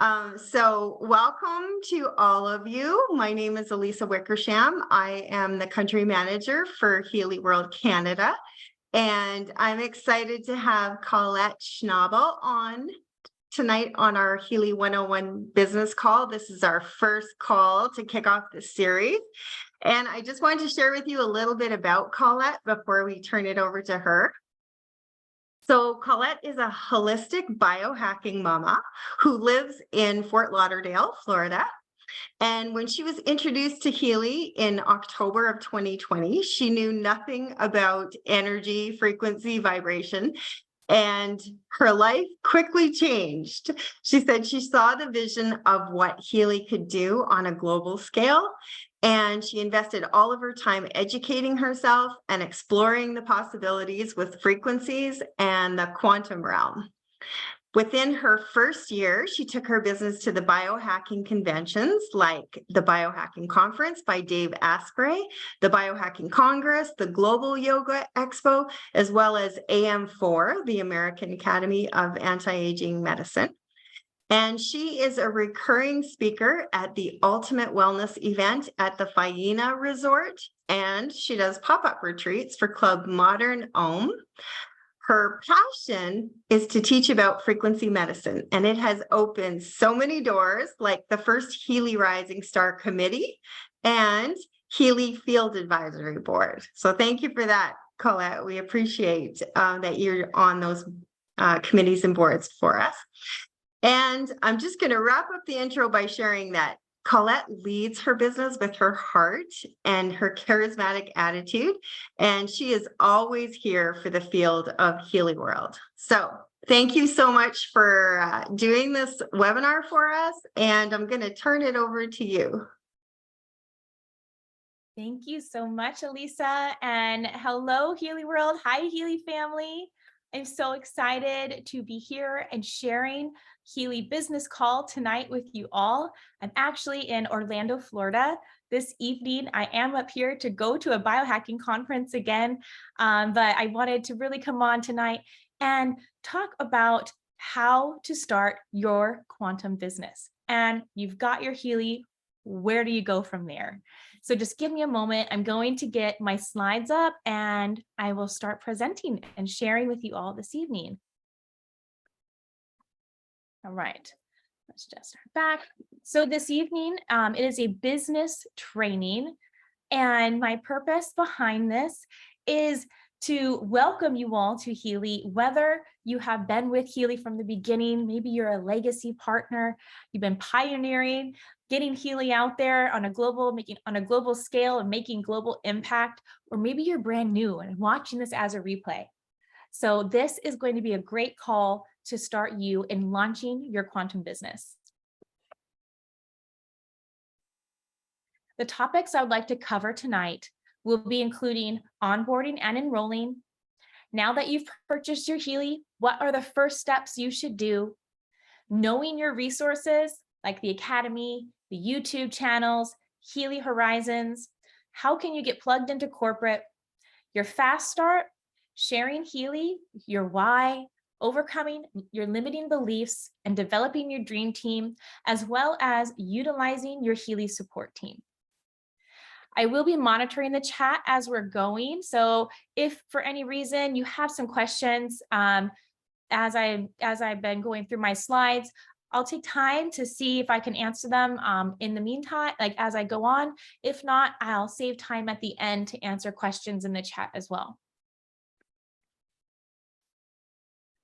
So welcome to all of you. My name is Elisa Wickersham. I am the country manager for Healy World Canada, and I'm excited to have Colette Schnabel on tonight on our Healy 101 business call. This is our first call to kick off the series. And I just wanted to share with you a little bit about Colette before we turn it over to her. So Colette is a holistic biohacking mama who lives in Fort Lauderdale, Florida. And when she was introduced to Healy in October of 2020, she knew nothing about energy, frequency, vibration, and her life quickly changed. She said she saw the vision of what Healy could do on a global scale, and she invested all of her time educating herself and exploring the possibilities with frequencies and the quantum realm. Within her first year, she took her business to the biohacking conventions like the Biohacking Conference by Dave Asprey, the Biohacking Congress, the Global Yoga Expo, as well as AM4, the American Academy of Anti-Aging Medicine. And she is a recurring speaker at the Ultimate Wellness event at the Faena Resort, and she does pop-up retreats for Club Modern Om. Her passion is to teach about frequency medicine, and it has opened so many doors, like the first Healy Rising Star Committee and Healy Field Advisory Board. So thank you for that, Colette. We appreciate that you're on those committees and boards for us. And I'm just going to wrap up the intro by sharing that Colette leads her business with her heart and her charismatic attitude, and she is always here for the field of Healy World. So thank you so much for doing this webinar for us, and I'm going to turn it over to you. Thank you so much, Elisa, and hello, Healy World. Hi, Healy family. I'm so excited to be here and sharing Healy Business Call tonight with you all. I'm actually in Orlando, Florida. This evening, I am up here to go to a biohacking conference again, but I wanted to really come on tonight and talk about how to start your quantum business. And you've got your Healy. Where do you go from there? So just give me a moment. I'm going to get my slides up and I will start presenting and sharing with you all this evening. All right, let's just start back. So this evening, it is a business training, and my purpose behind this is to welcome you all to Healy, whether you have been with Healy from the beginning, maybe you're a legacy partner, you've been pioneering, getting Healy out there on a global scale and making global impact, or maybe you're brand new and watching this as a replay. So this is going to be a great call to start you in launching your quantum business. The topics I would like to cover tonight will be including onboarding and enrolling. Now that you've purchased your Healy, what are the first steps you should do? Knowing your resources like the Academy, the YouTube channels, Healy Horizons. How can you get plugged into corporate? Your fast start, sharing Healy, your why, overcoming your limiting beliefs, and developing your dream team, as well as utilizing your Healy support team. I will be monitoring the chat as we're going. So if for any reason you have some questions, as I've been going through my slides, I'll take time to see if I can answer them in the meantime, like as I go on. If not, I'll save time at the end to answer questions in the chat as well.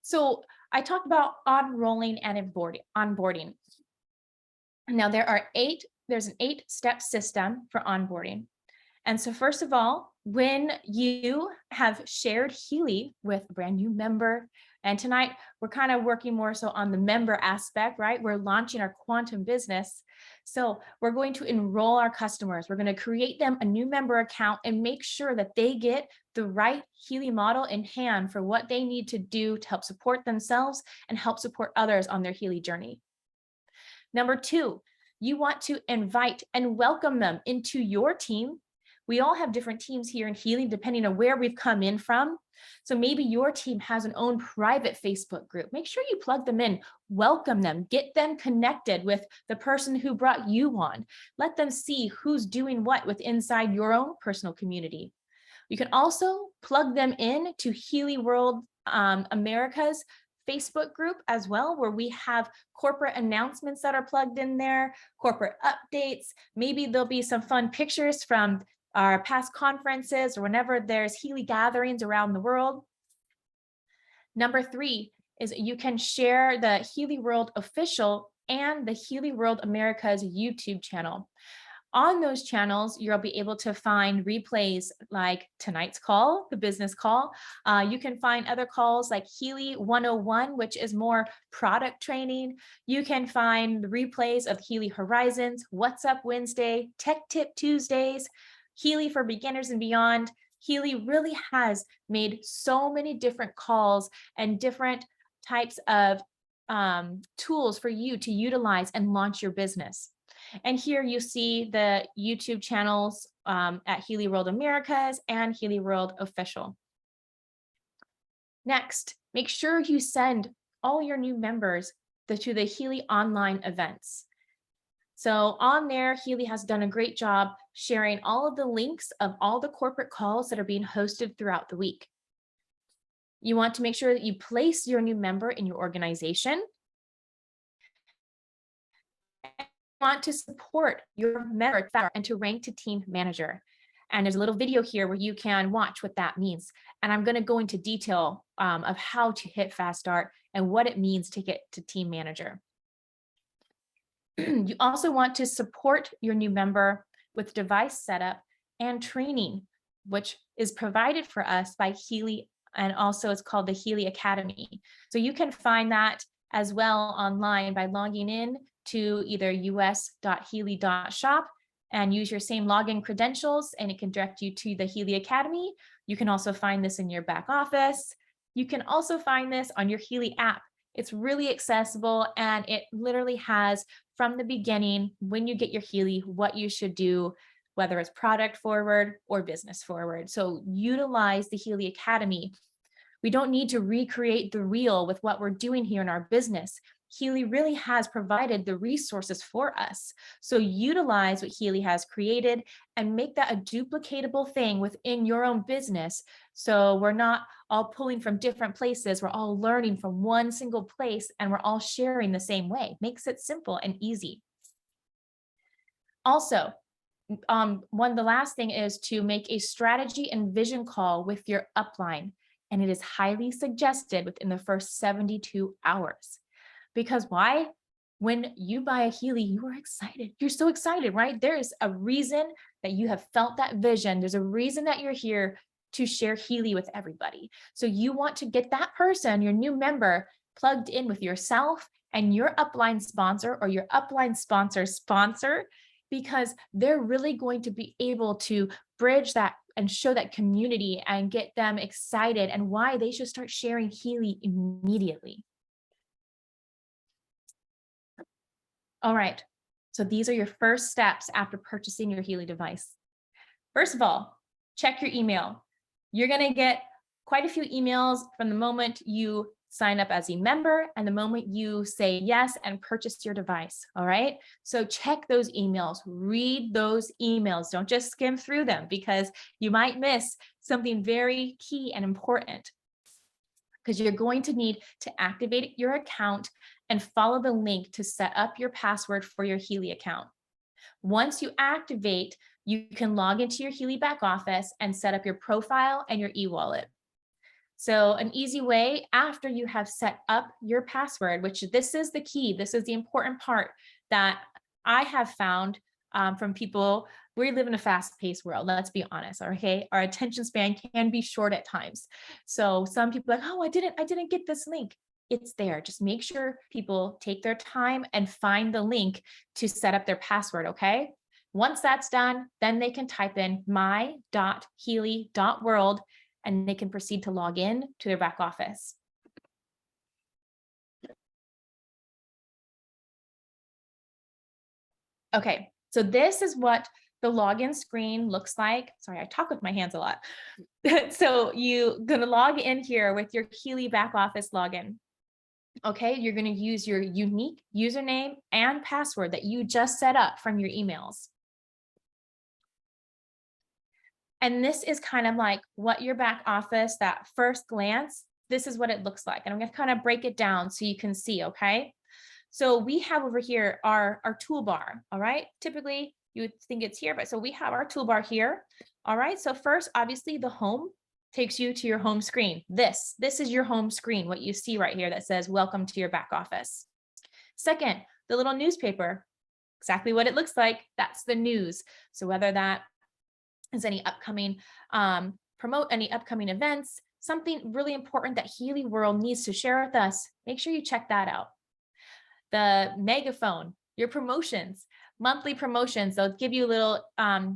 So I talked about enrolling and onboarding. Now there's an 8-step system for onboarding. And so first of all, when you have shared Healy with a brand new member, and tonight we're kind of working more so on the member aspect, right? We're launching our quantum business. So we're going to enroll our customers. We're going to create them a new member account and make sure that they get the right Healy model in hand for what they need to do to help support themselves and help support others on their Healy journey. Number 2, you want to invite and welcome them into your team We all have different teams here in Healy, depending on where we've come in from. So maybe your team has an own private Facebook group. Make sure you plug them in, welcome them, get them connected with the person who brought you on. Let them see who's doing what with inside your own personal community. You can also plug them in to Healy World America's Facebook group as well, where we have corporate announcements that are plugged in there, corporate updates. Maybe there'll be some fun pictures from our past conferences or whenever there's Healy gatherings around the world. Number 3 is you can share the Healy World Official and the Healy World America's YouTube channel. On those channels, you'll be able to find replays like tonight's call, the business call. You can find other calls like Healy 101, which is more product training. You can find the replays of Healy Horizons, What's Up Wednesday, Tech Tip Tuesdays, Healy for Beginners and Beyond. Healy really has made so many different calls and different types of tools for you to utilize and launch your business. And here you see the YouTube channels at Healy World Americas and Healy World Official. Next, make sure you send all your new members to the Healy online events. So on there, Healy has done a great job sharing all of the links of all the corporate calls that are being hosted throughout the week. You want to make sure that you place your new member in your organization. Want to support your member and to rank to team manager. And there's a little video here where you can watch what that means. And I'm going to go into detail of how to hit fast start and what it means to get to team manager. You also want to support your new member with device setup and training, which is provided for us by Healy, and also it's called the Healy Academy. So you can find that as well online by logging in to either us.healy.shop and use your same login credentials, and it can direct you to the Healy Academy. You can also find this in your back office. You can also find this on your Healy app. It's really accessible, and it literally has from the beginning, when you get your Healy, what you should do, whether it's product forward or business forward. So utilize the Healy Academy. We don't need to recreate the wheel with what we're doing here in our business. Healy really has provided the resources for us. So utilize what Healy has created and make that a duplicatable thing within your own business. So we're not all pulling from different places. We're all learning from one single place, and we're all sharing the same way. Makes it simple and easy. Also, the last thing is to make a strategy and vision call with your upline. And it is highly suggested within the first 72 hours. Because why? When you buy a Healy, you are excited. You're so excited, right? There is a reason that you have felt that vision. There's a reason that you're here to share Healy with everybody. So you want to get that person, your new member, plugged in with yourself and your upline sponsor or your upline sponsor, because they're really going to be able to bridge that and show that community and get them excited and why they should start sharing Healy immediately. All right, so these are your first steps after purchasing your Healy device. First of all, check your email. You're gonna get quite a few emails from the moment you sign up as a member and the moment you say yes and purchase your device, all right? So check those emails, read those emails. Don't just skim through them because you might miss something very key and important, because you're going to need to activate your account and follow the link to set up your password for your Healy account. Once you activate, you can log into your Healy back office and set up your profile and your e-wallet. So an easy way after you have set up your password, which this is the key, this is the important part that I have found from people. We live in a fast-paced world, let's be honest, okay? Our attention span can be short at times. So some people are like, oh, I didn't get this link. It's there. Just make sure people take their time and find the link to set up their password, okay? Once that's done, then they can type in my.healy.world and they can proceed to log in to their back office. Okay, so this is what the login screen looks like. Sorry, I talk with my hands a lot. So you're going to log in here with your Healy back office login. Okay, you're going to use your unique username and password that you just set up from your emails. And this is kind of like what your back office, that first glance, this is what it looks like. And I'm going to kind of break it down so you can see, okay? So we have over here our toolbar, all right? Typically, you would think it's here, but so we have our toolbar here, all right? So first, obviously, the home takes you to your home screen. This is your home screen, what you see right here that says, welcome to your back office. Second, the little newspaper, exactly what it looks like, that's the news. So whether that is any upcoming, promote any upcoming events, something really important that Healy World needs to share with us, make sure you check that out. The megaphone, your promotions, monthly promotions, they'll give you a little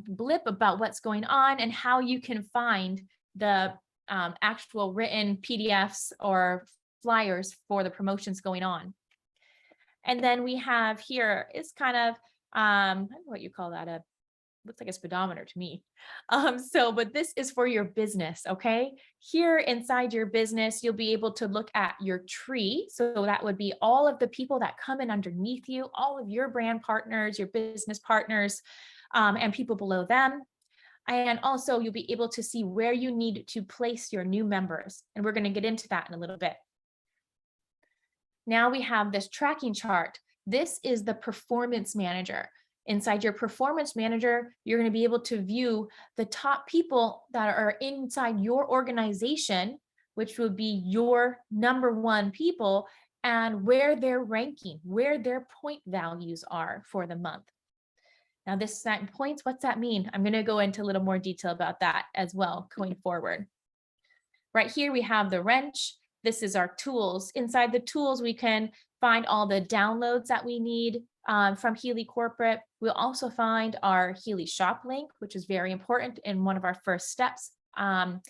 blip about what's going on and how you can find the actual written PDFs or flyers for the promotions going on. And then we have here, it's kind of, I don't know what you call that, looks like a speedometer to me. But this is for your business, okay? Here inside your business, you'll be able to look at your tree. So that would be all of the people that come in underneath you, all of your brand partners, your business partners, and people below them. And also you'll be able to see where you need to place your new members. And we're going to get into that in a little bit. Now we have this tracking chart. This is the performance manager. Inside your performance manager, you're going to be able to view the top people that are inside your organization, which would be your number one people, and where they're ranking, where their point values are for the month. Now this set points, what's that mean? I'm going to go into a little more detail about that as well going forward. Right here we have the wrench. This is our tools. Inside the tools, we can find all the downloads that we need from Healy Corporate. We'll also find our Healy Shop link, which is very important in one of our first steps. And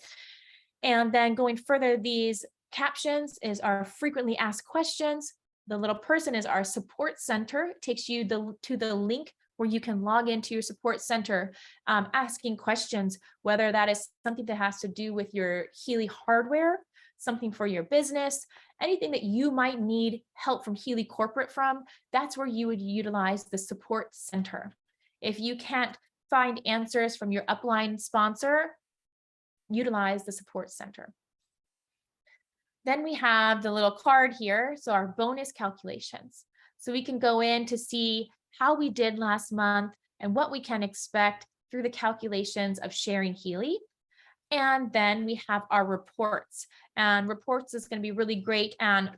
then going further, these captions is our frequently asked questions. The little person is our support center. It takes you to the link where you can log into your support center, asking questions, whether that is something that has to do with your Healy hardware, something for your business, anything that you might need help from Healy Corporate from, that's where you would utilize the support center. If you can't find answers from your upline sponsor, utilize the support center. Then we have the little card here, so our bonus calculations. So we can go in to see how we did last month and what we can expect through the calculations of sharing Healy. And then we have our reports, and reports is going to be really great. And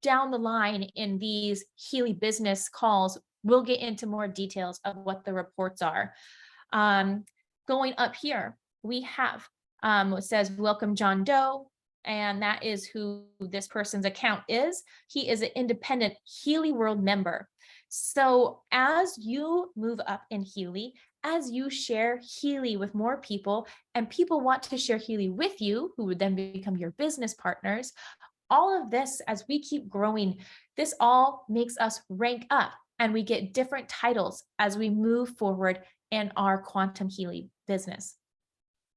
down the line in these Healy business calls, we'll get into more details of what the reports are. Going up here, we have what says, welcome John Doe. And that is who this person's account is. He is an Independent Healy World Member. So as you move up in Healy, as you share Healy with more people, and people want to share Healy with you, who would then become your business partners, all of this, as we keep growing, this all makes us rank up, and we get different titles as we move forward in our Quantum Healy business.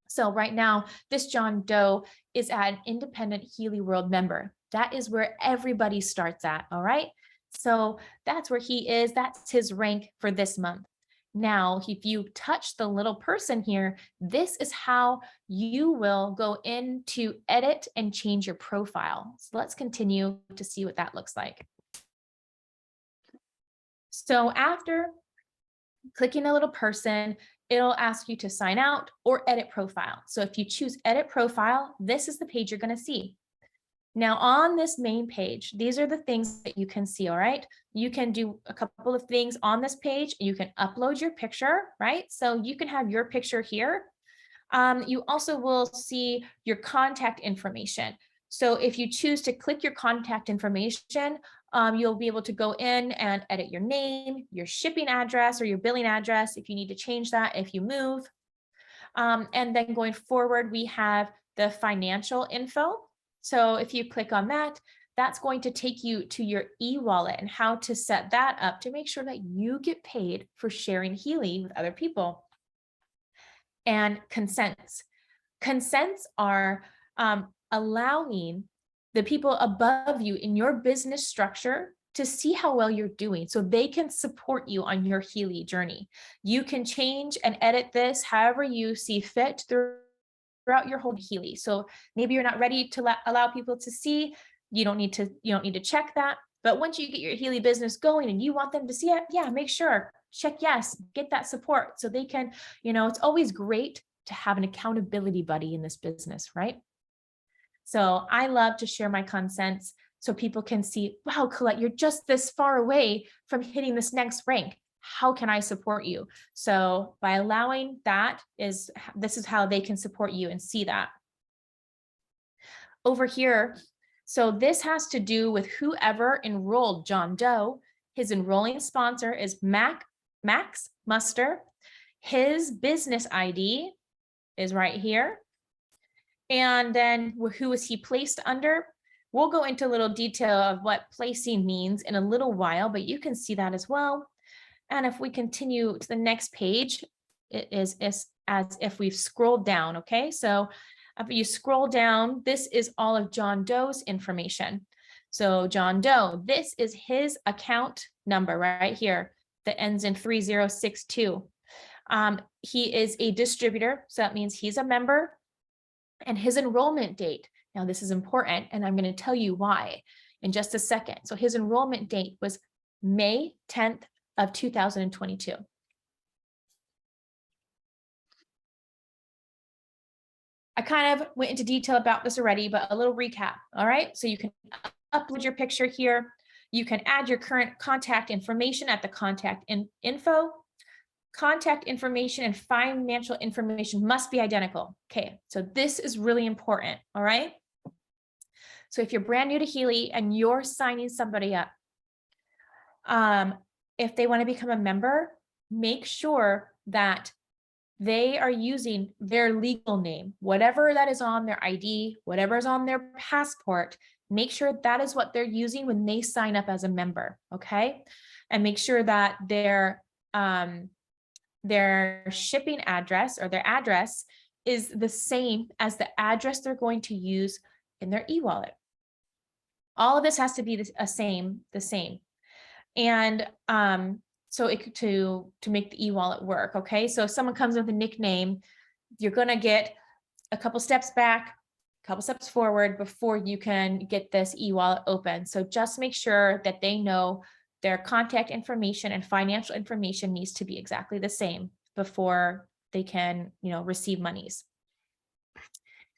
So right now, this John Doe is an Independent Healy World Member. That is where everybody starts at, all right? So that's where he is. That's his rank for this month. Now, if you touch the little person here, this is how you will go in to edit and change your profile. So let's continue to see what that looks like. So after clicking the little person, it'll ask you to sign out or edit profile. So if you choose edit profile, this is the page you're going to see. Now on this main page, these are the things that you can see, all right? You can do a couple of things on this page. You can upload your picture, right? So you can have your picture here. You also will see your contact information. So if you choose to click your contact information, you'll be able to go in and edit your name, your shipping address or your billing address if you need to change that if you move. And then going forward, we have the financial info. So if you click on that, that's going to take you to your e-wallet and how to set that up to make sure that you get paid for sharing Healy with other people. and consents. Consents are allowing the people above you in your business structure to see how well you're doing so they can support you on your Healy journey. You can change and edit this however you see fit throughout your whole Healy. So maybe you're not ready to allow people to see, you don't need to check that. But once you get your Healy business going and you want them to see it, yeah, make sure, check yes, get that support so they can, it's always great to have an accountability buddy in this business, right? So I love to share my consents so people can see, wow, Colette, you're just this far away from hitting this next rank. How can I support you? So by allowing that, this is how they can support you and see that. Over here, so this has to do with whoever enrolled John Doe. His enrolling sponsor is Max Muster. His business ID is right here. And then who was he placed under? We'll go into a little detail of what placing means in a little while, but you can see that as well. And if we continue to the next page, it is as if we've scrolled down, okay? So if you scroll down, this is all of John Doe's information. So John Doe, this is his account number right here that ends in 3062. He is a distributor, so that means he's a member. And his enrollment date, now this is important, and I'm going to tell you why in just a second. So his enrollment date was May 10th of 2022. I kind of went into detail about this already, but a little recap, all right? So you can upload your picture here. You can add your current contact information at the contact info. Contact information and financial information must be identical. Okay, so this is really important, all right? So if you're brand new to Healy and you're signing somebody up, if they want to become a member, make sure that they are using their legal name, whatever that is on their ID, whatever is on their passport, make sure that is what they're using when they sign up as a member, okay? And make sure that their shipping address or their address is the same as the address they're going to use in their e-wallet. All of this has to be the same. And so to make the e-wallet work, okay? So if someone comes with a nickname, you're gonna get a couple steps back, a couple steps forward before you can get this e-wallet open. So just make sure that they know their contact information and financial information needs to be exactly the same before they can, receive monies.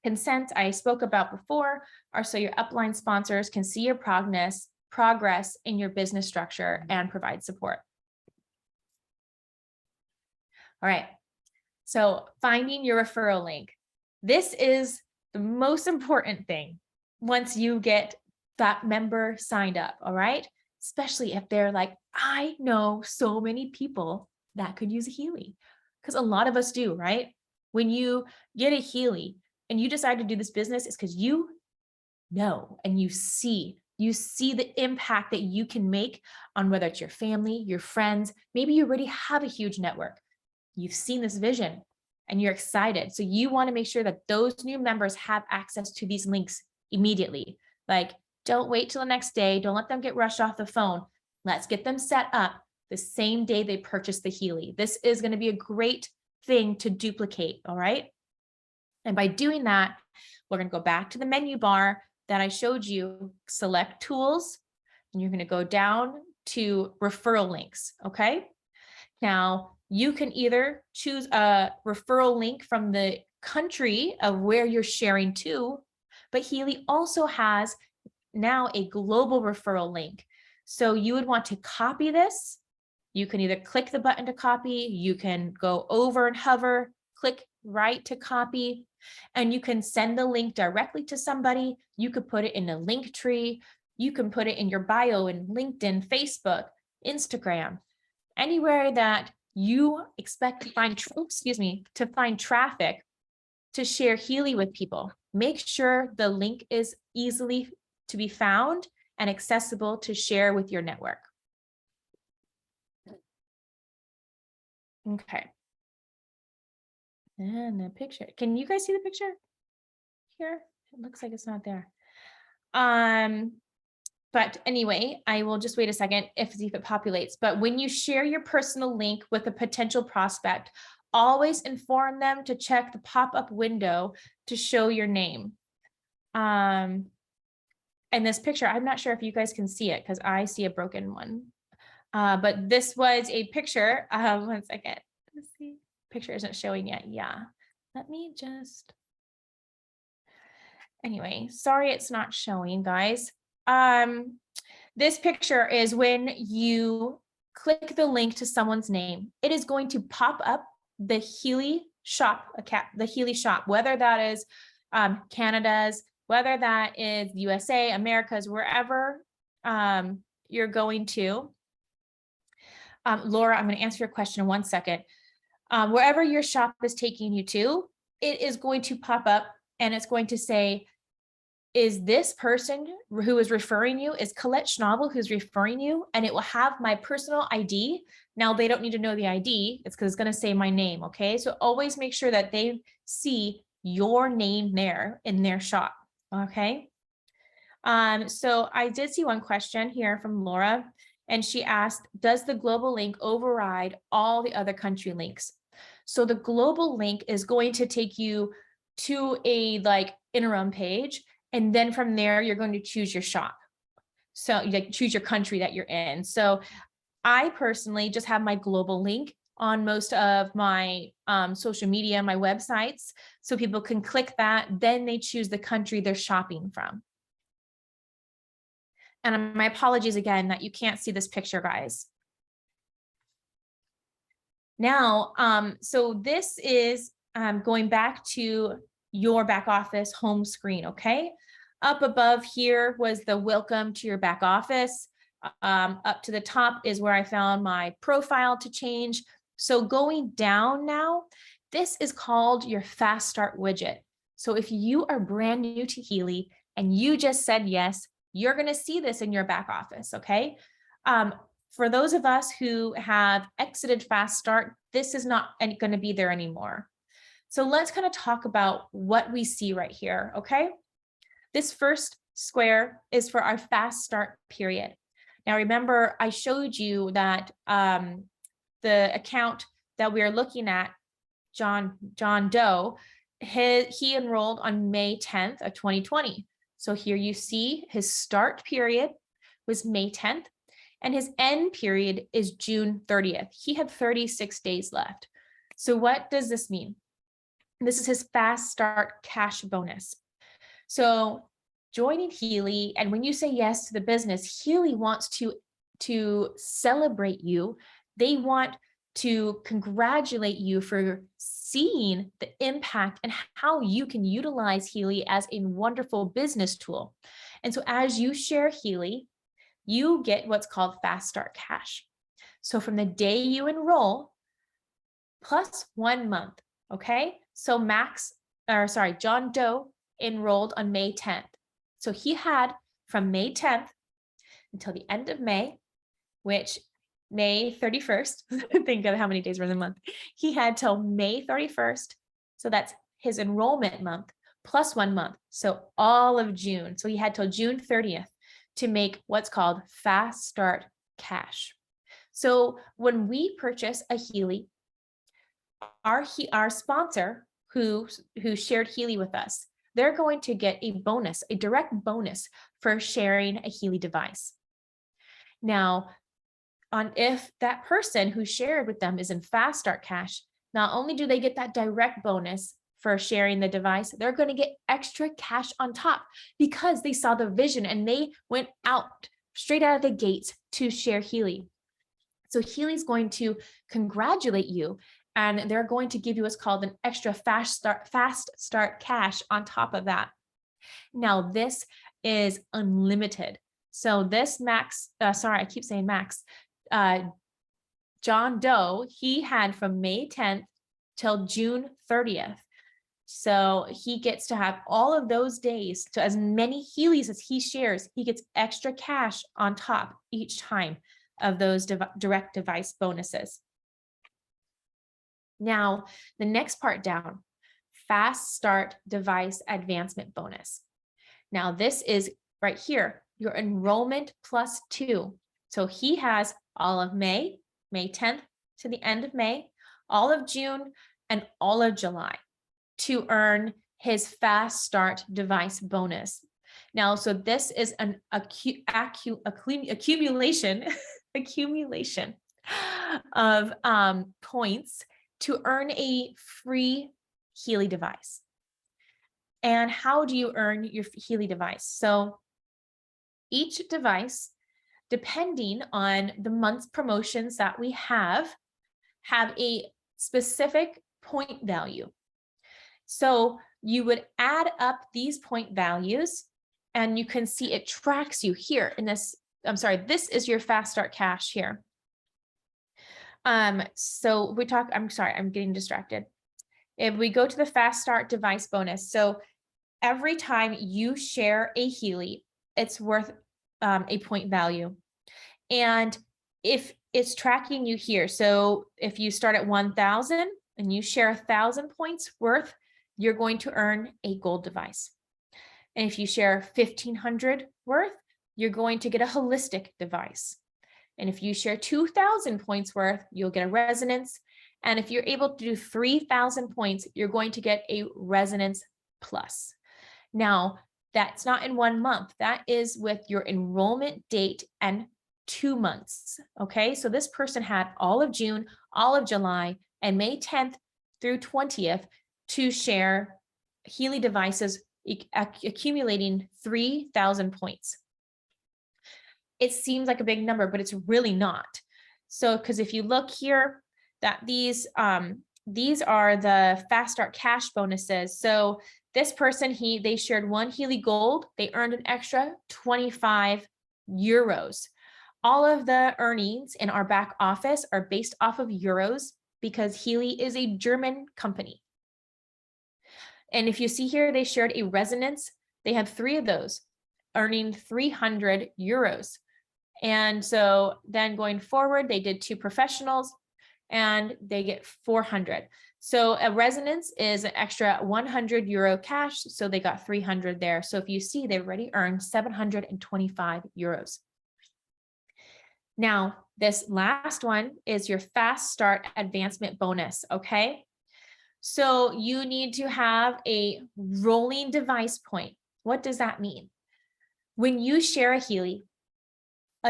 Consent I spoke about before are so your upline sponsors can see your progress in your business structure and provide support. All right, so finding your referral link. This is the most important thing once you get that member signed up, all right? Especially if they're like, I know so many people that could use a Healy, because a lot of us do, right? When you get a Healy and you decide to do this business, it's because you know and you see the impact that you can make on whether it's your family, your friends, maybe you already have a huge network. You've seen this vision and you're excited. So you want to make sure that those new members have access to these links immediately. Like, don't wait till the next day. Don't let them get rushed off the phone. Let's get them set up the same day they purchase the Healy. This is going to be a great thing to duplicate, all right? And by doing that, we're going to go back to the menu bar that I showed you, select tools, and you're going to go down to referral links, okay? Now, you can either choose a referral link from the country of where you're sharing to, but Healy also has now a global referral link. So you would want to copy this. You can either click the button to copy, you can go over and hover, click right to copy, and you can send the link directly to somebody. You could put it in a link tree. You can put it in your bio in LinkedIn, Facebook, Instagram, anywhere that you expect to find, to find traffic to share Healy with people. Make sure the link is easily to be found and accessible to share with your network. Okay. And the picture. Can you guys see the picture here? It looks like it's not there. But anyway, I will just wait a second see if it populates. But when you share your personal link with a potential prospect, always inform them to check the pop-up window to show your name. And this picture, I'm not sure if you guys can see it because I see a broken one. But this was a picture. 1 second. Let's see. Picture isn't showing yet. Yeah. Let me just. Anyway, sorry it's not showing, guys. This picture is when you click the link to someone's name, it is going to pop up the Healy shop, whether that is Canada's, whether that is USA, America's, wherever you're going to. Laura, I'm going to answer your question in 1 second. Wherever your shop is taking you to, it is going to pop up and it's going to say, is this person who is referring you, is Colette Schnabel who's referring you? And it will have my personal ID. Now they don't need to know the ID. It's because it's going to say my name. Okay. So always make sure that they see your name there in their shop. Okay. So I did see one question here from Laura, and she asked, does the global link override all the other country links? So the global link is going to take you to a interim page. And then from there, you're going to choose your shop. So you choose your country that you're in. So I personally just have my global link on most of my social media, my websites, so people can click that. Then they choose the country they're shopping from. And my apologies again that you can't see this picture, guys. Now, so this is going back to your back office home screen, okay? Up above here was the welcome to your back office. Up to the top is where I found my profile to change. So going down now, this is called your Fast Start widget. So if you are brand new to Healy and you just said yes, you're going to see this in your back office, okay? For those of us who have exited Fast Start, this is not going to be there anymore. So let's kind of talk about what we see right here, okay? This first square is for our Fast Start period. Now, remember, I showed you that the account that we are looking at, John Doe, he enrolled on May 10th of 2020. So here you see his start period was May 10th, and his end period is June 30th. He had 36 days left. So what does this mean? This is his Fast Start cash bonus. So joining Healy, and when you say yes to the business, Healy wants to celebrate you. They want to congratulate you for seeing the impact and how you can utilize Healy as a wonderful business tool. And so as you share Healy, you get what's called Fast Start cash. So from the day you enroll, plus 1 month, okay? So John Doe enrolled on May 10th. So he had from May 10th until the end of May, which May 31st, think of how many days were in the month. He had till May 31st. So that's his enrollment month plus 1 month. So all of June. So he had till June 30th to make what's called Fast Start cash. So when we purchase a Healy, our sponsor who shared Healy with us, they're going to get a bonus, a direct bonus for sharing a Healy device. Now, if that person who shared with them is in Fast Start cash, not only do they get that direct bonus for sharing the device, they're going to get extra cash on top because they saw the vision and they went out straight out of the gates to share Healy. So Healy's going to congratulate you, and they're going to give you what's called an extra Fast Start cash on top of that. Now, this is unlimited. So this I keep saying Max, John Doe, he had from May 10th till June 30th. So he gets to have all of those days, to as many Healys as he shares, he gets extra cash on top each time of those direct device bonuses. Now, the next part down, fast start device advancement bonus. Now, this is right here, your enrollment +2. So he has all of May 10th to the end of May, all of June, and all of July to earn his fast start device bonus. Now, so this is an accumulation of points to earn a free Healy device. And how do you earn your Healy device? So each device, depending on the month's promotions that we have a specific point value. So you would add up these point values and you can see it tracks you here in this. I'm sorry, this is your fast start cash here. So we talk, I'm sorry, I'm getting distracted. If we go to the fast start device bonus, so every time you share a Healy, it's worth a point value. And if it's tracking you here, so if you start at 1,000 and you share 1,000 points worth, you're going to earn a gold device. And if you share 1,500 worth, you're going to get a holistic device. And if you share 2,000 points worth, you'll get a resonance. And if you're able to do 3,000 points, you're going to get a resonance plus. Now, that's not in 1 month. That is with your enrollment date and 2 months. Okay, so this person had all of June, all of July, and May 10th through 20th to share Healy devices, accumulating 3,000 points. It seems like a big number, but it's really not. So, because if you look here, that these are the fast start cash bonuses. So this person, they shared 1 Healy Gold, they earned an extra 25 euros. All of the earnings in our back office are based off of euros because Healy is a German company. And if you see here, they shared a resonance. They had 3 of those, earning 300 euros. And so then going forward, they did 2 professionals and they get 400. So a resonance is an extra 100 euro cash. So they got 300 there. So if you see, they already earned 725 euros. Now, this last one is your fast start advancement bonus. Okay. So you need to have a rolling device point. What does that mean? When you share a Healy,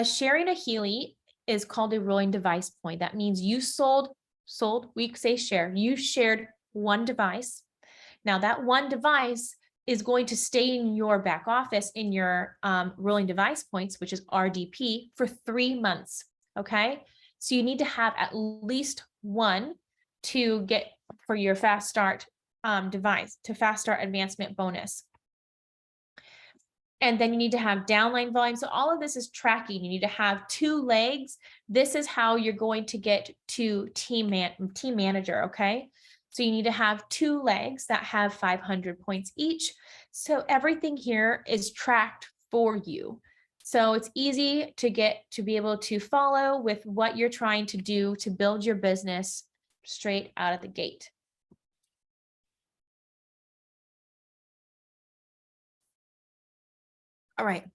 sharing a Healy is called a rolling device point. That means you sold, we say share, you shared 1 device. Now that 1 device is going to stay in your back office in your rolling device points, which is RDP, for 3 months. Okay. So you need to have at least 1 to get for your fast start device, to fast start advancement bonus. And then you need to have downline volume. So all of this is tracking. You need to have 2 legs. This is how you're going to get to team manager, okay? So you need to have 2 legs that have 500 points each. So everything here is tracked for you. So it's easy to be able to follow with what you're trying to do to build your business straight out of the gate. All right.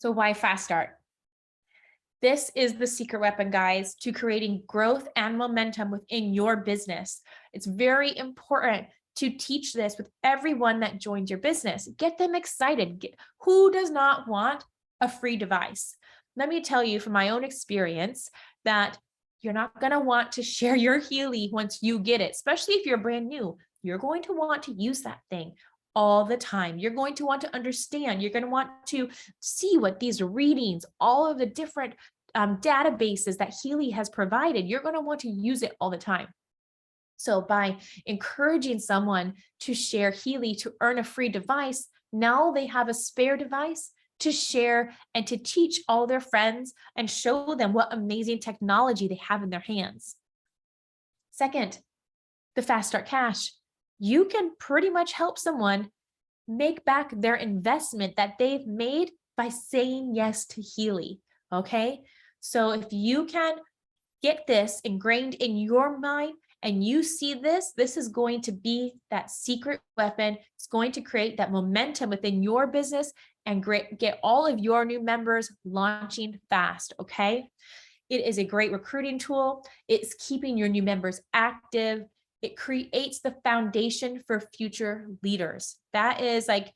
So why fast start? This is the secret weapon, guys, to creating growth and momentum within your business. It's very important to teach this with everyone that joins your business. Get them excited. Who does not want a free device? Let me tell you from my own experience that you're not going to want to share your Healy once you get it, especially if you're brand new. You're going to want to use that thing all the time. You're going to want to understand. You're going to want to see what these readings, all of the different databases that Healy has provided, you're going to want to use it all the time. So by encouraging someone to share Healy to earn a free device, now they have a spare device to share and to teach all their friends and show them what amazing technology they have in their hands. Second, the fast start cash. You can pretty much help someone make back their investment that they've made by saying yes to Healy. Okay. So if you can get this ingrained in your mind And you see this, this is going to be that secret weapon. It's going to create that momentum within your business and get all of your new members launching fast, okay? It is a great recruiting tool. It's keeping your new members active. It creates the foundation for future leaders. That is like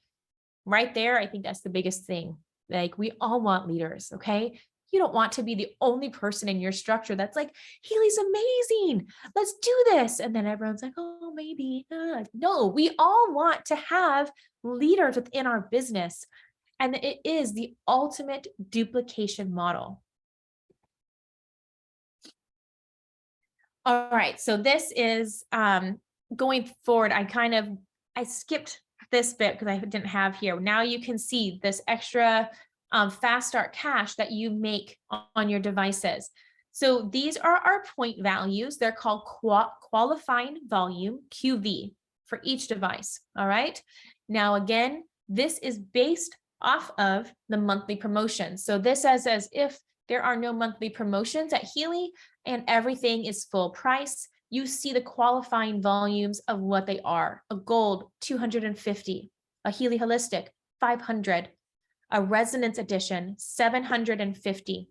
right there. I think that's the biggest thing. Like we all want leaders, okay? You don't want to be the only person in your structure that's like, Healy's amazing. Let's do this. And then everyone's like, oh, maybe. No, we all want to have leaders within our business. And it is the ultimate duplication model. All right, so this is going forward. I skipped this bit because I didn't have here. Now you can see this extra fast start cash that you make on your devices. So these are our point values. They're called qualifying volume, QV, for each device. All right. Now, again, this is based off of the monthly promotions. So this is as if there are no monthly promotions at Healy and everything is full price. You see the qualifying volumes of what they are. A gold, 250, a Healy Holistic, 500, a Resonance Edition, 750,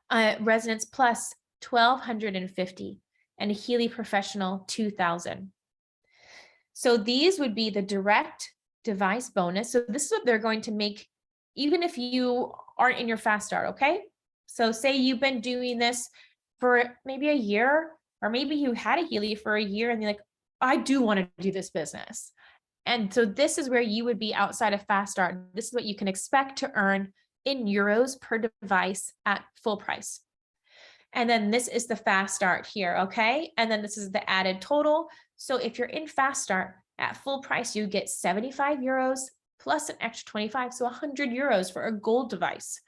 a Resonance Plus, 1,250, and a Healy Professional, 2,000. So these would be the direct device bonus. So this is what they're going to make, even if you aren't in your fast start, okay? So say you've been doing this for maybe a year, or maybe you had a Healy for a year and you're like, I do want to do this business. And so this is where you would be outside of fast start. This is what you can expect to earn in euros per device at full price. And then this is the fast start here, okay? And then this is the added total. So if you're in fast start at full price, you get 75 euros plus an extra 25. So 100 euros for a gold device,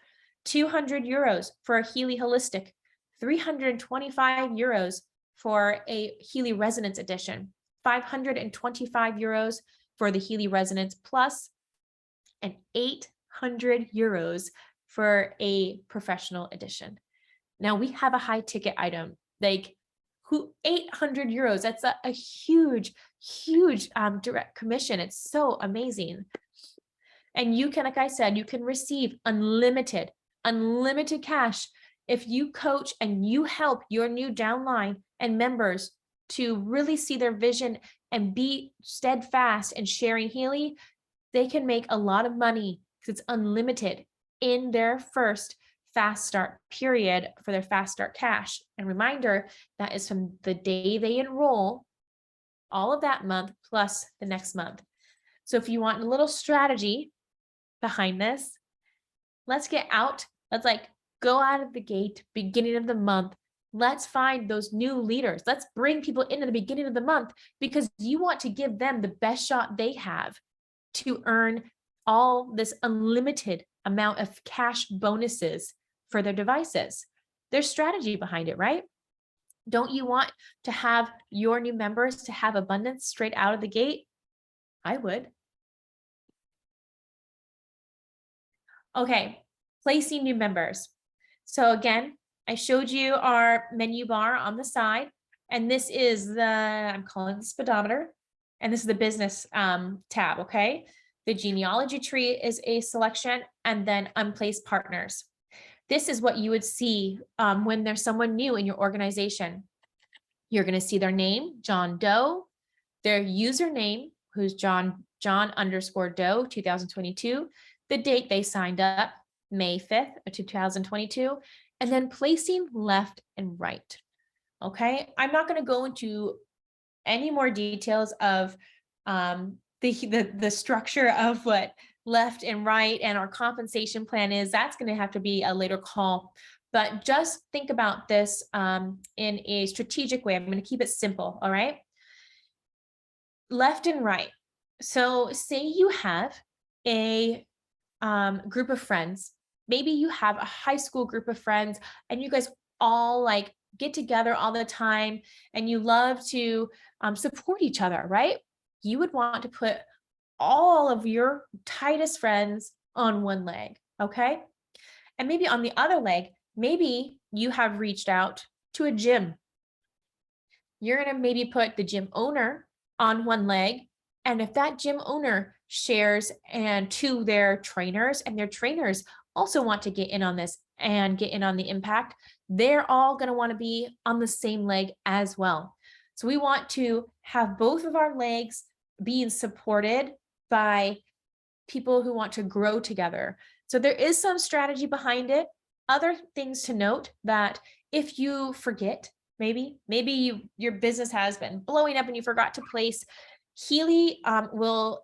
200 euros for a Healy Holistic, 325 euros for a Healy Resonance Edition, 525 euros for the Healy Resonance Plus, and 800 euros for a professional edition. Now we have a high ticket item, like 800 euros. That's a huge, huge direct commission. It's so amazing. And you can, like I said, you can receive unlimited cash if you coach and you help your new downline and members to really see their vision and be steadfast in sharing Healy. They can make a lot of money because it's unlimited in their first fast start period for their fast start cash. And reminder, that is from the day they enroll, all of that month plus the next month. So if you want a little strategy behind this, let's get out. Let's go out of the gate, beginning of the month. Let's find those new leaders. Let's bring people into the beginning of the month because you want to give them the best shot they have to earn all this unlimited amount of cash bonuses for their devices. There's strategy behind it, right? Don't you want to have your new members to have abundance straight out of the gate? I would. Okay, placing new members. So again, I showed you our menu bar on the side, and this is I'm calling the speedometer, and this is the business tab, okay? The genealogy tree is a selection, and then unplaced partners. This is what you would see when there's someone new in your organization. You're going to see their name, John Doe, their username, who's John _ Doe 2022, the date they signed up, May 5th of 2022, and then placing left and right. Okay, I'm not going to go into any more details of the structure of what left and right and our compensation plan is. That's going to have to be a later call, but just think about this in a strategic way. I'm going to keep it simple. All right, left and right. So say you have a group of friends. Maybe you have a high school group of friends and you guys all get together all the time and you love to support each other, right? You would want to put all of your tightest friends on one leg, okay? And maybe on the other leg, maybe you have reached out to a gym you're going to maybe put the gym owner on one leg. And if that gym owner shares and to their trainers, and their trainers also want to get in on this and get in on the impact, they're all going to want to be on the same leg as well. So we want to have both of our legs being supported by people who want to grow together. So there is some strategy behind it. Other things to note, that if you forget, maybe your business has been blowing up and you forgot to place, Healy will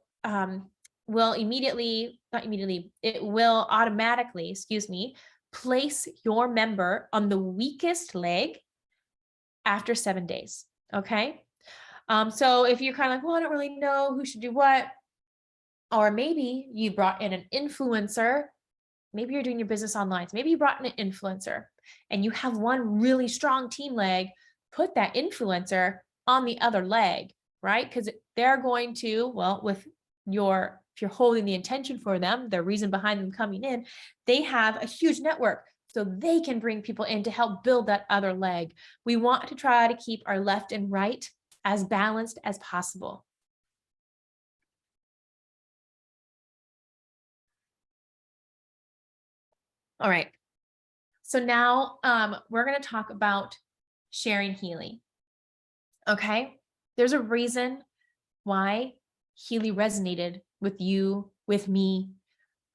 immediately, not immediately, it will automatically, place your member on the weakest leg after 7 days. Okay. So if you're kind of like, well, I don't really know who should do what, or maybe you brought in an influencer, maybe you're doing your business online. So maybe you brought in an influencer and you have one really strong team leg, put that influencer on the other leg, right? Because they're going to, well, if you're holding the intention for them, the reason behind them coming in, they have a huge network. So they can bring people in to help build that other leg. We want to try to keep our left and right as balanced as possible. All right. So now we're going to talk about sharing Healy. Okay. There's a reason why Healy resonated with you, with me,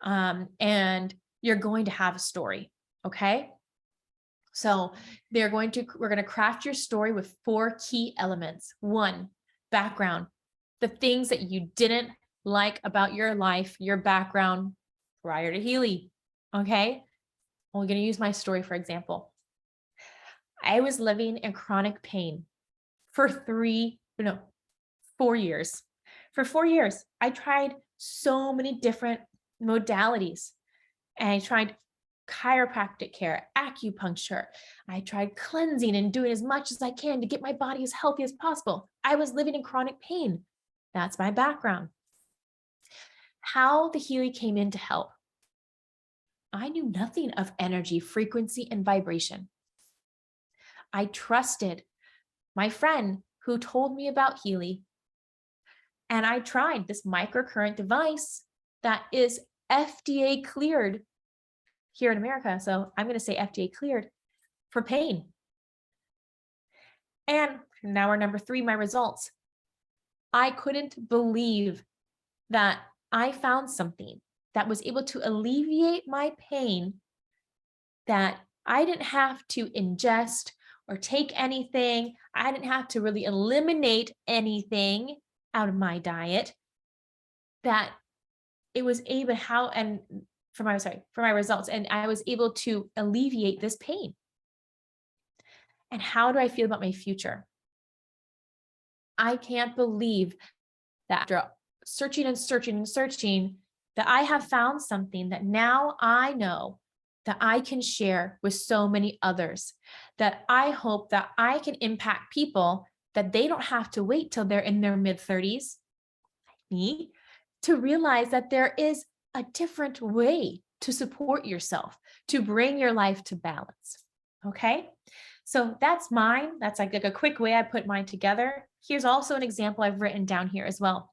and you're going to have a story. Okay. So we're going to craft your story with 4 key elements. 1, background, the things that you didn't like about your life, your background prior to Healy. Okay. We're going to use my story, for example. I was living in chronic pain for 4 years. For 4 years, I tried so many different modalities. And I tried chiropractic care, acupuncture. I tried cleansing and doing as much as I can to get my body as healthy as possible. I was living in chronic pain. That's my background. How the Healy came in to help. I knew nothing of energy, frequency, and vibration. I trusted my friend who told me about Healy, and I tried this microcurrent device that is FDA cleared here in America. So I'm going to say FDA cleared for pain. And now we're number 3, my results. I couldn't believe that I found something that was able to alleviate my pain, that I didn't have to ingest or take anything. I didn't have to really eliminate anything out of my diet, that it was able for my results, and I was able to alleviate this pain. And how do I feel about my future? I can't believe that after searching and searching and searching, that I have found something that now I know that I can share with so many others, that I hope that I can impact people, that they don't have to wait till they're in their mid-30s, like me, to realize that there is a different way to support yourself, to bring your life to balance. Okay. So that's mine. That's like a quick way I put mine together. Here's also an example I've written down here as well.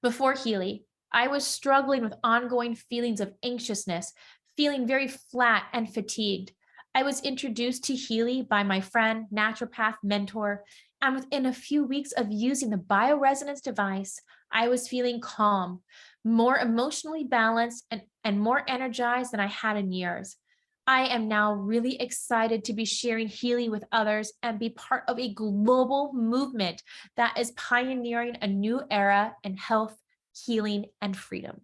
Before Healy, I was struggling with ongoing feelings of anxiousness, feeling very flat and fatigued. I was introduced to Healy by my friend, naturopath mentor, and within a few weeks of using the bioresonance device, I was feeling calm, more emotionally balanced, and more energized than I had in years. I am now really excited to be sharing Healy with others and be part of a global movement that is pioneering a new era in health, healing, and freedom.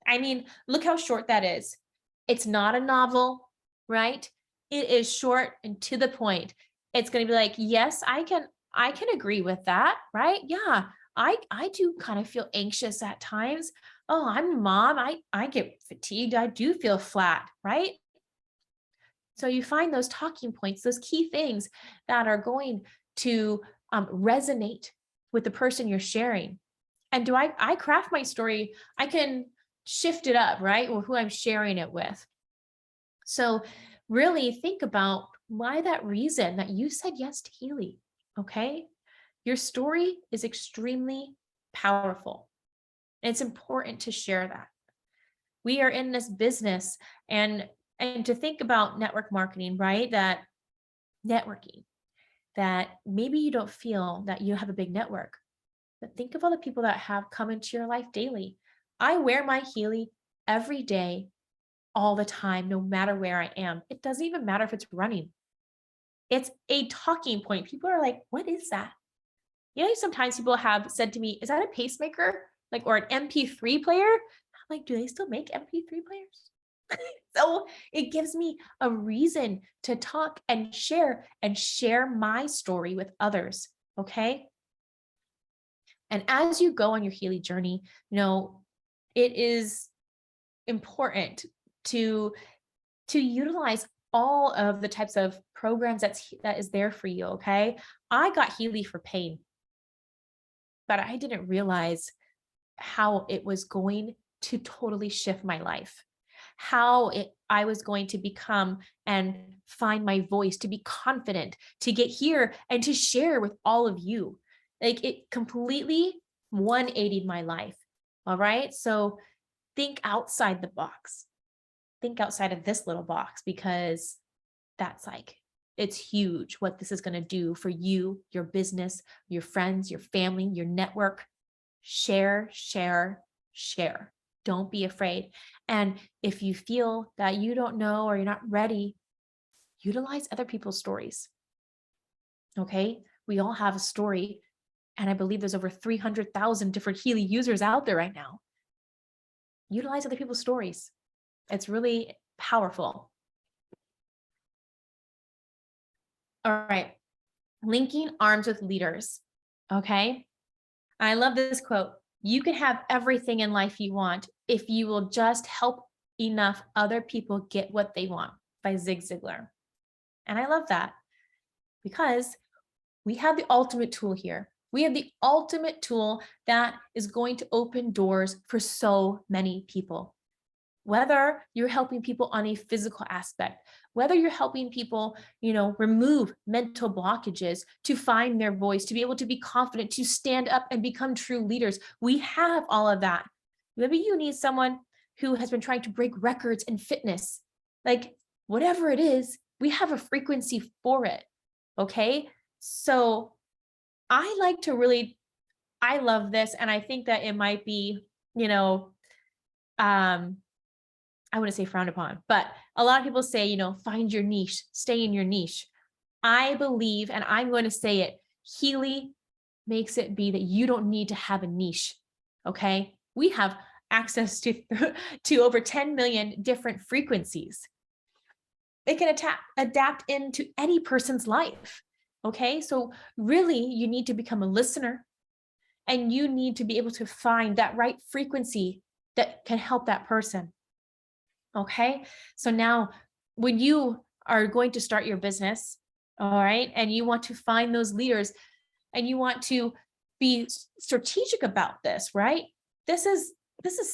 I mean, look how short that is. It's not a novel, right? It is short and to the point. It's going to be like, yes, I can agree with that, right? Yeah, I do kind of feel anxious at times. Oh, I'm a mom. I get fatigued. I do feel flat, right? So you find those talking points, those key things that are going to resonate with the person you're sharing. And I craft my story, I can shift it up, right? Or who I'm sharing it with. So really think about Why that reason that you said yes to Healy, okay? Your story is extremely powerful. And it's important to share that. We are in this business and to think about network marketing, right? That networking, that maybe you don't feel that you have a big network, but think of all the people that have come into your life daily. I wear my Healy every day, all the time, no matter where I am. It doesn't even matter if it's running. It's a talking point. People are like, what is that? You know, sometimes people have said to me, is that a pacemaker? Like, or an MP3 player? I'm like, do they still make MP3 players? So it gives me a reason to talk and share my story with others. Okay. And as you go on your Healy journey, it is important to utilize all of the types of programs that is there for you. Okay. I got Healy for pain, but I didn't realize how it was going to totally shift my life, I was going to become and find my voice, to be confident, to get here and to share with all of you. Like, it completely 180'd my life. All right. So think outside the box. Think outside of this little box, because it's huge what this is going to do for you, your business, your friends, your family, your network. Share, share, share. Don't be afraid. And if you feel that you don't know or you're not ready, utilize other people's stories. Okay. We all have a story. And I believe there's over 300,000 different Healy users out there right now. Utilize other people's stories. It's really powerful. All right. Linking arms with leaders. Okay. I love this quote. You can have everything in life you want if you will just help enough other people get what they want, by Zig Ziglar. And I love that, because we have the ultimate tool here. We have the ultimate tool that is going to open doors for so many people. Whether you're helping people on a physical aspect, whether you're helping people, remove mental blockages to find their voice, to be able to be confident, to stand up and become true leaders. We have all of that. Maybe you need someone who has been trying to break records in fitness. Like, whatever it is, we have a frequency for it. Okay. So I love this. And I think that it might be, I wouldn't say frowned upon, but a lot of people say, find your niche, stay in your niche. I believe, and I'm going to say it, Healy makes it be that you don't need to have a niche. Okay. We have access to over 10 million different frequencies. It can adapt into any person's life. Okay. So really, you need to become a listener, and you need to be able to find that right frequency that can help that person. Okay. So now when you are going to start your business, all right, and you want to find those leaders and you want to be strategic about this, right? This is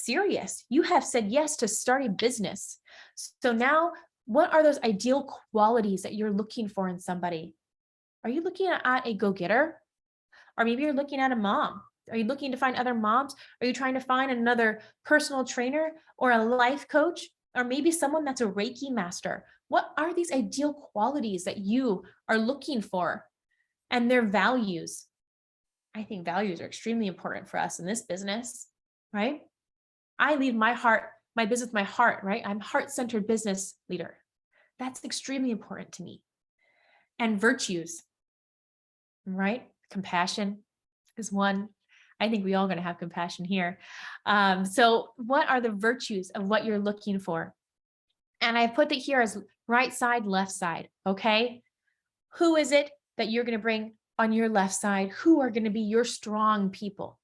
serious. You have said yes to starting business. So now, what are those ideal qualities that you're looking for in somebody? Are you looking at a go-getter? Or maybe you're looking at a mom. Are you looking to find other moms? Are you trying to find another personal trainer or a life coach? Or maybe someone that's a Reiki master? What are these ideal qualities that you are looking for, and their values? I think values are extremely important for us in this business, right? I lead my business with my heart, right? I'm heart-centered business leader. That's extremely important to me. And virtues, right? Compassion is one. I think we all going to have compassion here. So what are the virtues of what you're looking for? And I put it here as right side, left side. Okay. Who is it that you're going to bring on your left side? Who are going to be your strong people?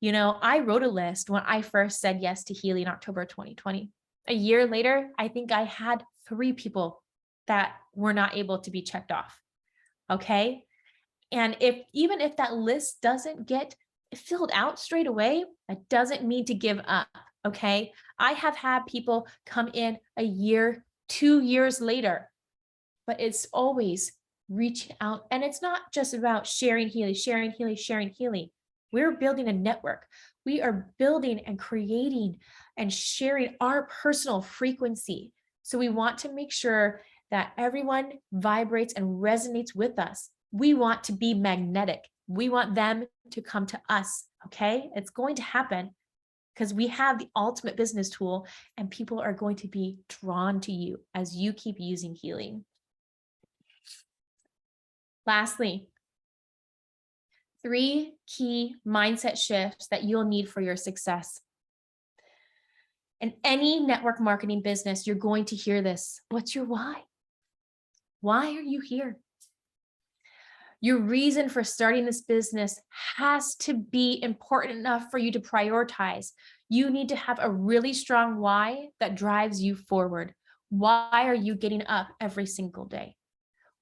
I wrote a list when I first said yes to Healy in October 2020. A year later, I think I had 3 people that were not able to be checked off. Okay. And even if that list doesn't get filled out straight away, that doesn't mean to give up. Okay. I have had people come in a year, 2 years later, but it's always reaching out. And it's not just about sharing Healy, sharing Healy, sharing Healy. We're building a network. We are building and creating and sharing our personal frequency. So we want to make sure that everyone vibrates and resonates with us. We want to be magnetic. We want them to come to us, okay? It's going to happen because we have the ultimate business tool and people are going to be drawn to you as you keep using healing. Lastly, 3 key mindset shifts that you'll need for your success. In any network marketing business, you're going to hear this. What's your why? Why are you here? Your reason for starting this business has to be important enough for you to prioritize. You need to have a really strong why that drives you forward. Why are you getting up every single day?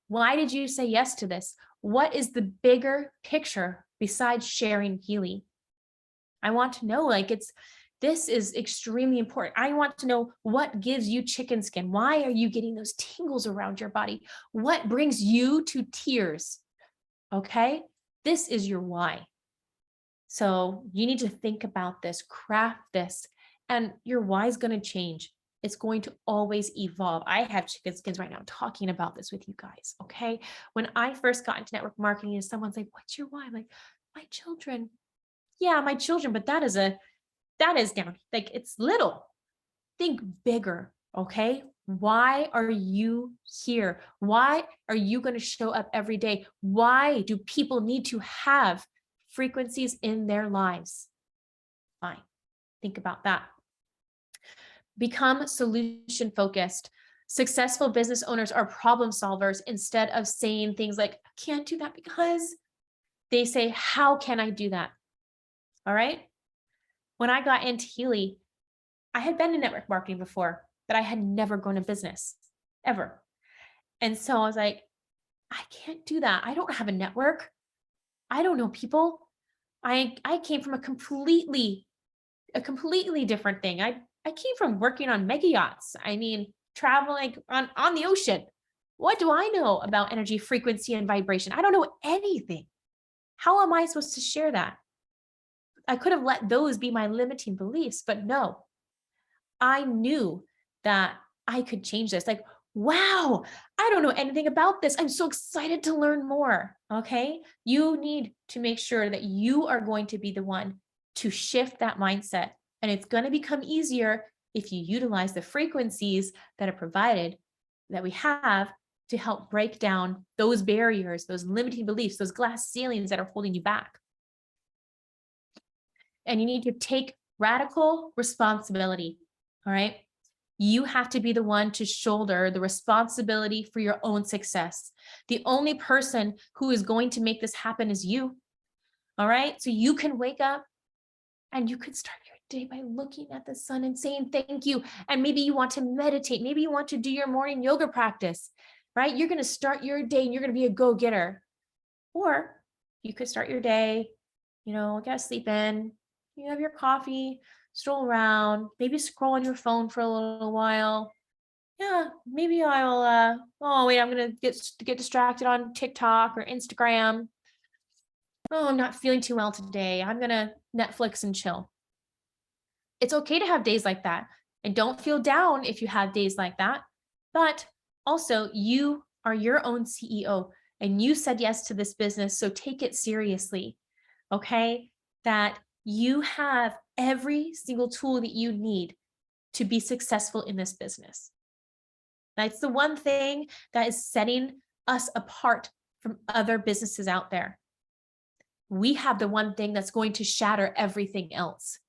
Why did you say yes to this? What is the bigger picture besides sharing Healy? I want to know, this is extremely important. I want to know what gives you chicken skin. Why are you getting those tingles around your body? What brings you to tears? Okay, this is your why. So you need to think about this, craft this, and your why is going to change. It's going to always evolve. I have chicken skins right now talking about this with you guys. Okay, when I first got into network marketing, and someone's like, "What's your why?" I'm like, "My children." Yeah, my children, but that is down. Like, it's little. Think bigger. Okay. Why are you here? Why are you going to show up every day? Why do people need to have frequencies in their lives? Fine. Think about that. Become solution focused. Successful business owners are problem solvers instead of saying things like, "I can't do that because," they say, "How can I do that?" All right. When I got into Healy, I had been in network marketing before, but I had never grown a business ever. And so I was like, I can't do that. I don't have a network. I don't know people. I came from a completely different thing. I came from working on mega yachts. I mean, traveling on the ocean. What do I know about energy, frequency, and vibration? I don't know anything. How am I supposed to share that? I could have let those be my limiting beliefs, but no. I knew that I could change this. Like, wow, I don't know anything about this. I'm so excited to learn more. Okay. You need to make sure that you are going to be the one to shift that mindset. And it's going to become easier if you utilize the frequencies that are provided, that we have, to help break down those barriers, those limiting beliefs, those glass ceilings that are holding you back. And you need to take radical responsibility. All right. You have to be the one to shoulder the responsibility for your own success. The only person who is going to make this happen is you. All right. So you can wake up and you could start your day by looking at the sun and saying thank you. And maybe you want to meditate. Maybe you want to do your morning yoga practice, right? You're going to start your day and you're going to be a go-getter. Or you could start your day, get sleep in, you have your coffee, stroll around, maybe scroll on your phone for a little while. Yeah, maybe I'll, I'm going to get distracted on TikTok or Instagram. Oh, I'm not feeling too well today. I'm going to Netflix and chill. It's okay to have days like that. And don't feel down if you have days like that. But also, you are your own CEO and you said yes to this business. So take it seriously. Okay. That you have every single tool that you need to be successful in this business. That's the one thing that is setting us apart from other businesses out there. We have the one thing that's going to shatter everything else.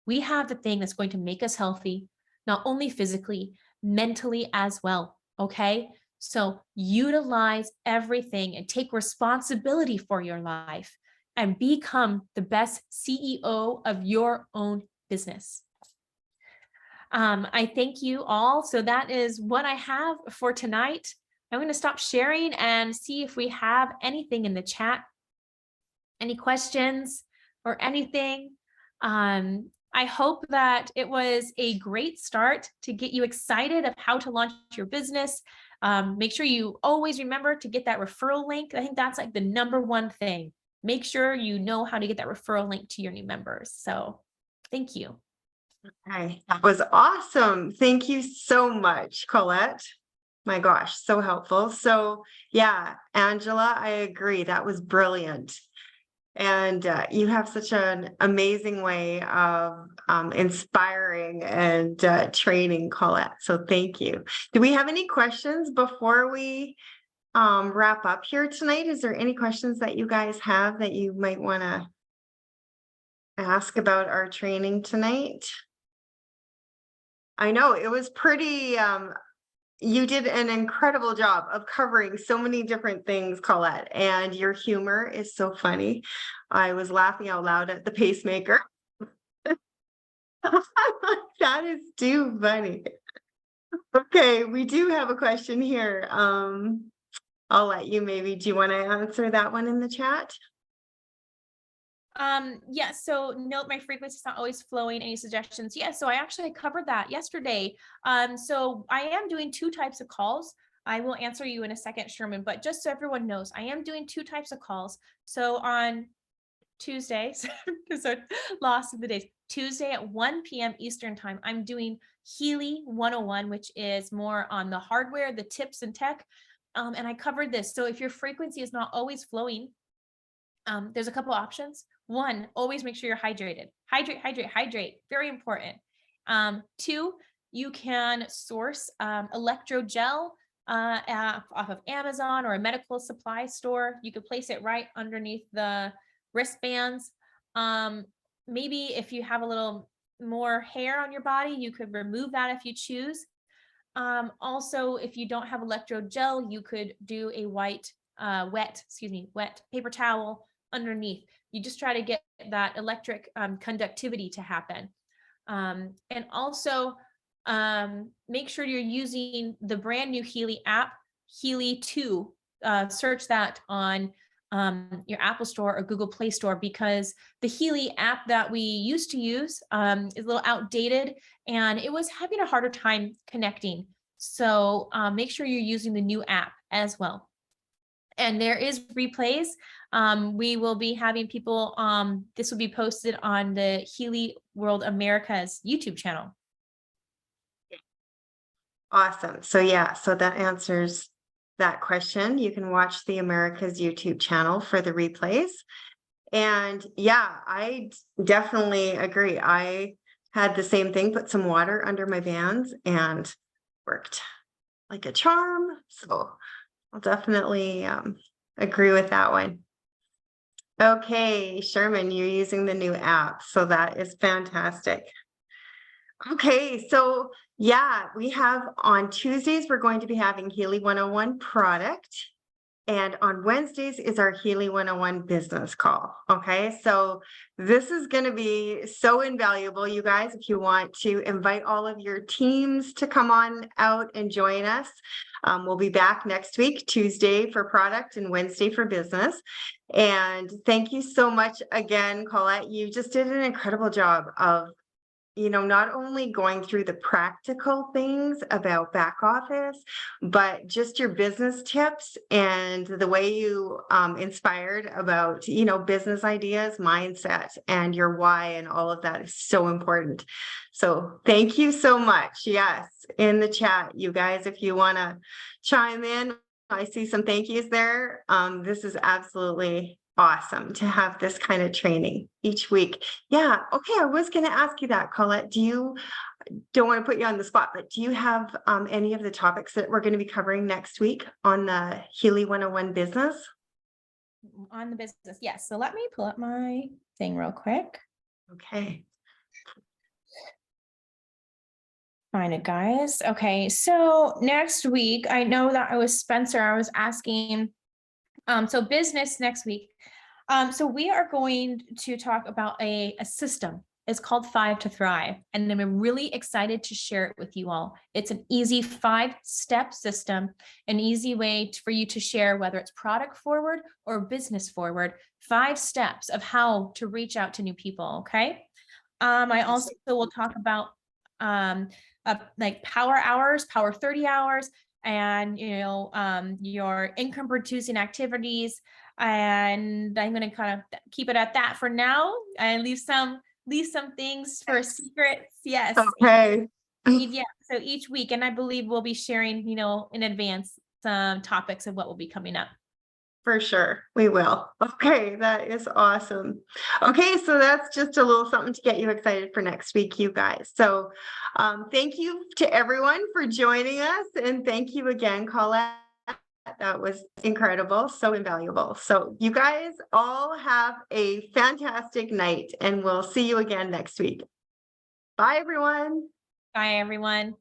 We have the thing that's going to make us healthy, not only physically, mentally as well. Okay. So utilize everything and take responsibility for your life and become the best CEO of your own business. I thank you all. So that is what I have for tonight. I'm going to stop sharing and see if we have anything in the chat. Any questions or anything? I hope that it was a great start to get you excited of how to launch your business. Make sure you always remember to get that referral link. I think that's like the number one thing. Make sure you know how to get that referral link to your new members. So thank you. Okay, that was awesome. Thank you so much, Colette. My gosh, so helpful. So yeah, Angela, I agree. That was brilliant. And you have such an amazing way of inspiring and training Colette. So thank you. Do we have any questions before we wrap up here tonight? Is there any questions that you guys have that you might want to ask about our training tonight? I know it was pretty, you did an incredible job of covering so many different things, Colette, and your humor is so funny. I was laughing out loud at the pacemaker. That is too funny. Okay, we do have a question here. I'll let you maybe, do you want to answer that one in the chat? Yeah, so note my frequency is not always flowing. Any suggestions? Yeah, so I actually covered that yesterday. So I am doing 2 types of calls. I will answer you in a second, Sherman, but just so everyone knows, I am doing 2 types of calls. So on Tuesdays, so lost of the days, Tuesday at 1 p.m. Eastern time, I'm doing Healy 101, which is more on the hardware, the tips and tech. And I covered this. So if your frequency is not always flowing, there's a couple options. One, always make sure you're hydrated. Hydrate. Very important. 2, you can source electro gel off of Amazon or a medical supply store. You could place it right underneath the wristbands. Maybe if you have a little more hair on your body, you could remove that if you choose. Also, if you don't have electro gel, you could do a wet paper towel underneath. You just try to get that electric conductivity to happen. And also make sure you're using the brand new Healy app, Healy 2. Search that on your Apple Store or Google Play Store, because the Healy app that we used to use is a little outdated and it was having a harder time connecting. So make sure you're using the new app as well. And there is replays. We will be having people, this will be posted on the Healy World America's YouTube channel. Awesome. So yeah, so that answers that question. You can watch the America's YouTube channel for the replays. And yeah, I definitely agree. I had the same thing, put some water under my bands and worked like a charm. So I'll definitely agree with that one. Okay, Sherman, you're using the new app, so that is fantastic. Okay, so yeah, we have on Tuesdays, we're going to be having Healy 101 product. And on Wednesdays is our Healy 101 business call. Okay, so this is going to be so invaluable, you guys. If you want to invite all of your teams to come on out and join us, we'll be back next week, Tuesday for product and Wednesday for business. And thank you so much again, Colette. You just did an incredible job of, you know, not only going through the practical things about back office, but just your business tips and the way you inspired about, you know, business ideas, mindset, and your why, and all of that is so important. So thank you so much. Yes, in the chat, you guys, if you want to chime in, I see some thank yous there. This is absolutely awesome to have this kind of training each week. Yeah. Okay. I was going to ask you that, Colette. Don't want to put you on the spot, but do you have any of the topics that we're going to be covering next week on the Healy 101 business? On the business. Yes. So let me pull up my thing real quick. Okay. Find it, guys. Okay. So next week, I know that I was Spencer. I was asking, so business next week. So we are going to talk about a system. It's called 5 to Thrive. And I'm really excited to share it with you all. It's an easy 5-step system, an easy way for you to share, whether it's product forward or business forward, 5 steps of how to reach out to new people. Okay. I also will talk about like power hours, power 30 hours, and your income producing activities. And I'm going to kind of keep it at that for now and leave some things for secrets. Yes. Okay. Yeah. So each week, and I believe we'll be sharing, in advance some topics of what will be coming up. For sure, we will. Okay, that is awesome. Okay, so that's just a little something to get you excited for next week, you guys. So thank you to everyone for joining us. And thank you again, Colette. That was incredible, so invaluable. So you guys all have a fantastic night, and we'll see you again next week. Bye, everyone. Bye, everyone.